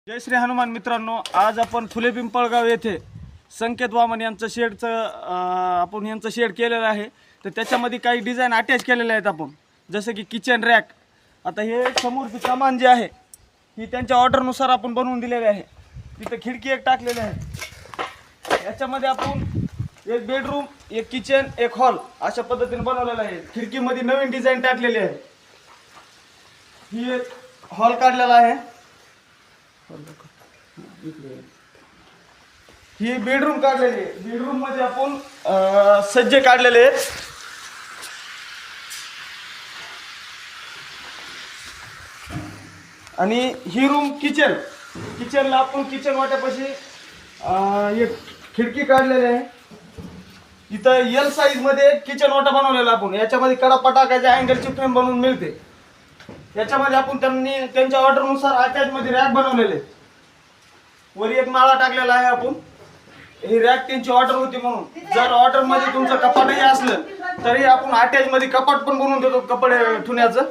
जय श्री हनुमान मित्रांनो, आज आपण फुले पिंपळगाव येथे संकेत वामन यांचं आपण यांचं शेड केलेलं आहे. तर त्याच्यामध्ये काही डिझाईन अटॅच केलेले आहेत आपण, जसं की किचन रॅक. आता हे समोरची कमान जी आहे ही त्यांच्या ऑर्डरनुसार आपण बनवून दिलेली आहे. तिथं खिडकी एक टाकलेली आहे. याच्यामध्ये आपण एक बेडरूम, एक किचन, एक हॉल अशा पद्धतीने बनवलेला आहे. खिडकीमध्ये नवीन डिझाईन टाकलेली आहे. ही एक हॉल काढलेला आहे. ही बेडरूम काढलेली आहे. बेडरूम मध्ये आपण सज्जे काढलेले आहेत. आणि ही रूम किचनला आपण किचन वाट्यापाशी एक खिडकी काढलेली आहे. इथं एल साईज मध्ये किचन वाटा बनवलेला आपण. याच्यामध्ये कडापा टाकायच्या अँगलची फ्रेम बनवून मिळते. याच्यामध्ये आपण त्यांच्या ऑर्डरनुसार अटॅच मध्ये रॅक बनवलेले. वर एक माळा टाकलेला आहे आपण. ही रॅक त्यांची ऑर्डर होती म्हणून. जर ऑर्डर मध्ये तुमचं कपाटही असलं तरी आपण अटॅच मध्ये कपाट पण बनवून देतो कपडे ठेवण्याचं.